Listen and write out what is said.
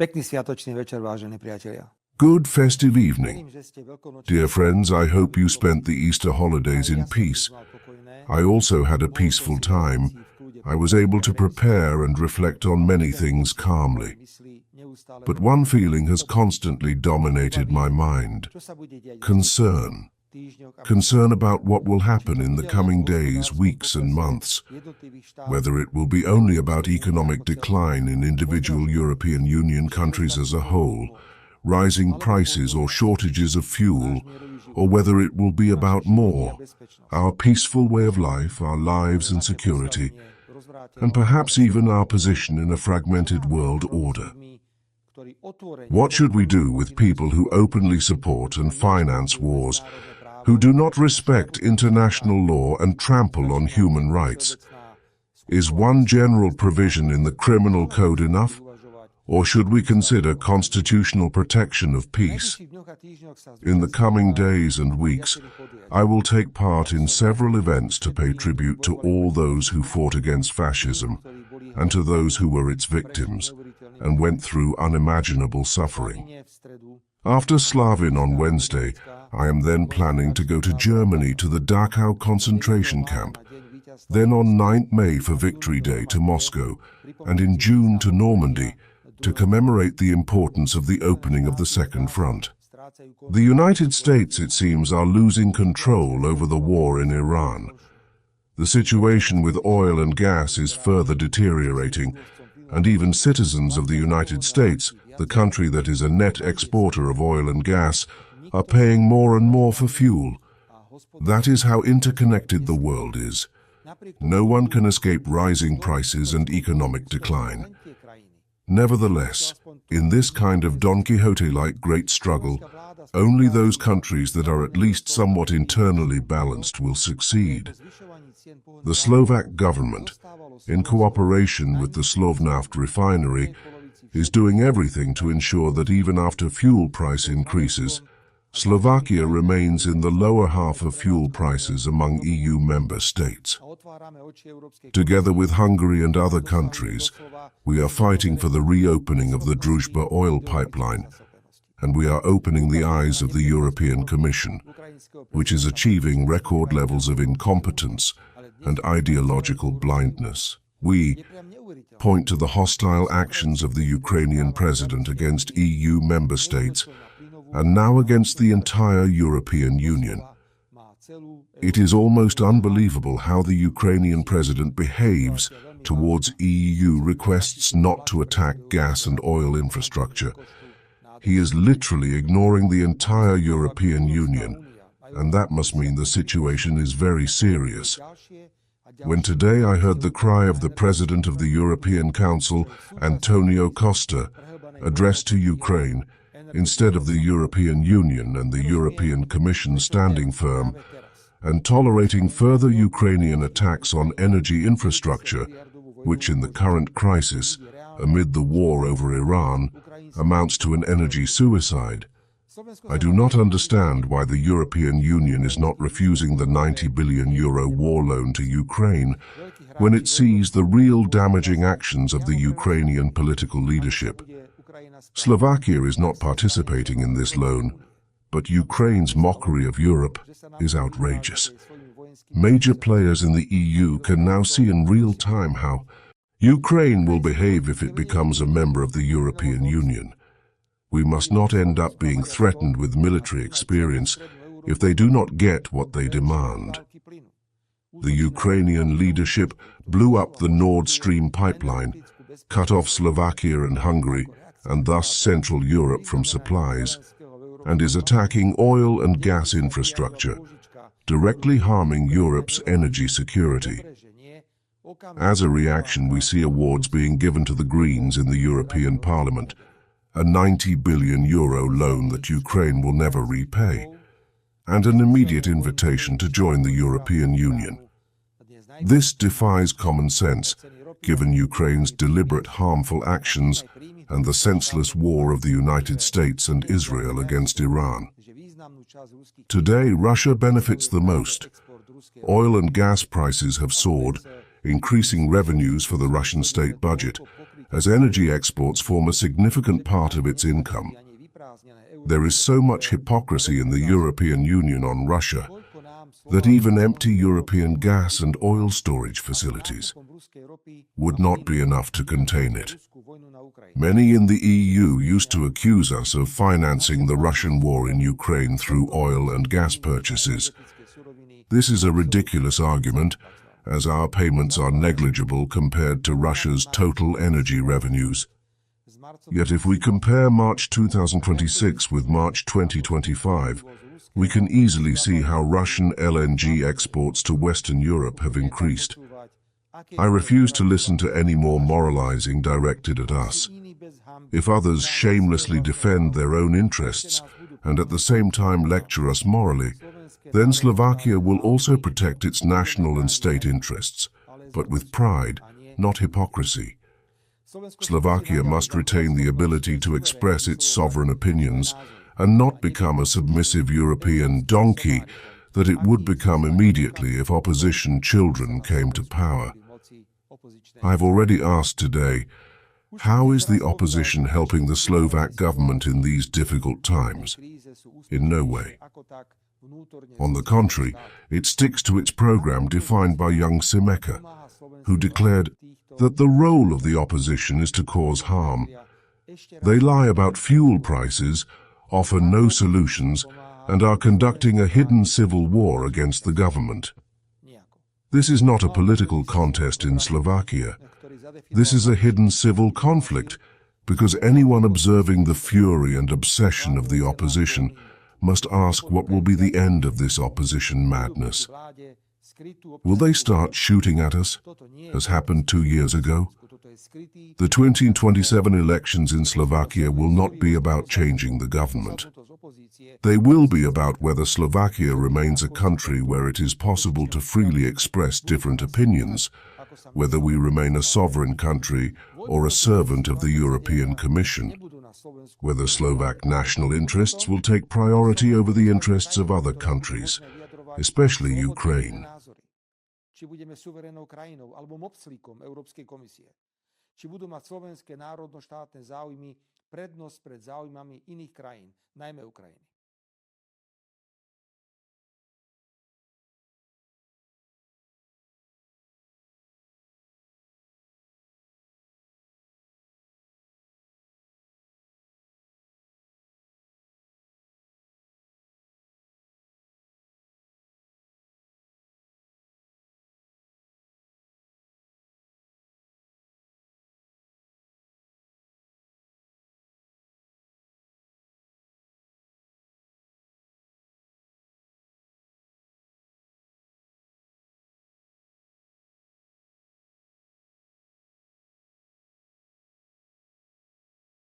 Pekný sviatočný večer, vážení priatelia. Good festive evening. Dear friends, I hope you spent the Easter holidays in peace. I also had a peaceful time. I was able to prepare and reflect on many things calmly. But one feeling has constantly dominated my mind. Concern. Concern about what will happen in the coming days, weeks and months. Whether it will be only about economic decline in individual European Union countries as a whole, rising prices or shortages of fuel, or whether it will be about more, our peaceful way of life, our lives and security, and perhaps even our position in a fragmented world order. What should we do with people who openly support and finance wars, who do not respect international law and trample on human rights? Is one general provision in the criminal code enough? Or should we consider constitutional protection of peace? In the coming days and weeks, I will take part in several events to pay tribute to all those who fought against fascism and to those who were its victims and went through unimaginable suffering. After Slavin on Wednesday, I am then planning to go to Germany to the Dachau concentration camp, then on 9th May for Victory Day to Moscow, and in June to Normandy, to commemorate the importance of the opening of the Second Front. The United States, it seems, are losing control over the war in Iran. The situation with oil and gas is further deteriorating, and even citizens of the United States, the country that is a net exporter of oil and gas, are paying more and more for fuel. That is how interconnected the world is. No one can escape rising prices and economic decline. Nevertheless, in this kind of Don Quixote-like great struggle, only those countries that are at least somewhat internally balanced will succeed. The Slovak government, in cooperation with the Slovnaft refinery, is doing everything to ensure that even after fuel price increases, Slovakia remains in the lower half of fuel prices among EU member states. Together with Hungary and other countries, we are fighting for the reopening of the Druzhba oil pipeline, and we are opening the eyes of the European Commission, which is achieving record levels of incompetence and ideological blindness. We point to the hostile actions of the Ukrainian president against EU member states and now against the entire European Union. It is almost unbelievable how the Ukrainian president behaves towards EU requests not to attack gas and oil infrastructure. He is literally ignoring the entire European Union, and that must mean the situation is very serious. When today I heard the cry of the President of the European Council, Antonio Costa, addressed to Ukraine, instead of the European Union and the European Commission standing firm and tolerating further Ukrainian attacks on energy infrastructure, which in the current crisis, amid the war over Iran, amounts to an energy suicide. I do not understand why the European Union is not refusing the €90 billion war loan to Ukraine when it sees the real damaging actions of the Ukrainian political leadership. Slovakia is not participating in this loan, but Ukraine's mockery of Europe is outrageous. Major players in the EU can now see in real time how Ukraine will behave if it becomes a member of the European Union. We must not end up being threatened with military experience if they do not get what they demand. The Ukrainian leadership blew up the Nord Stream pipeline, cut off Slovakia and Hungary, and thus Central Europe from supplies, and is attacking oil and gas infrastructure, directly harming Europe's energy security. As a reaction, we see awards being given to the Greens in the European Parliament, a €90 billion loan that Ukraine will never repay, and an immediate invitation to join the European Union. This defies common sense, given Ukraine's deliberate harmful actions and the senseless war of the United States and Israel against Iran. Today, Russia benefits the most. Oil and gas prices have soared, increasing revenues for the Russian state budget, as energy exports form a significant part of its income. There is so much hypocrisy in the European Union on Russia that even empty European gas and oil storage facilities would not be enough to contain it. Many in the EU used to accuse us of financing the Russian war in Ukraine through oil and gas purchases. This is a ridiculous argument, as our payments are negligible compared to Russia's total energy revenues. Yet if we compare March 2026 with March 2025, we can easily see how Russian LNG exports to Western Europe have increased. I refuse to listen to any more moralizing directed at us. If others shamelessly defend their own interests and at the same time lecture us morally, then Slovakia will also protect its national and state interests, but with pride, not hypocrisy. Slovakia must retain the ability to express its sovereign opinions and not become a submissive European donkey that it would become immediately if opposition children came to power. I've already asked today, how is the opposition helping the Slovak government in these difficult times? In no way. On the contrary, it sticks to its program defined by young Simeka, who declared that the role of the opposition is to cause harm. They lie about fuel prices, offer no solutions, and are conducting a hidden civil war against the government. This is not a political contest in Slovakia. This is a hidden civil conflict, because anyone observing the fury and obsession of the opposition must ask what will be the end of this opposition madness. Will they start shooting at us, as happened 2 years ago? The 2027 elections in Slovakia will not be about changing the government. They will be about whether Slovakia remains a country where it is possible to freely express different opinions, whether we remain a sovereign country or a servant of the European Commission, whether Slovak national interests will take priority over the interests of other countries, especially Ukraine. Či budeme suverénnou krajinou alebo mopslíkom Európskej komisie. Či budú mať slovenské národno-štátne záujmy prednosť pred záujmami iných krajín, najmä Ukrajiny.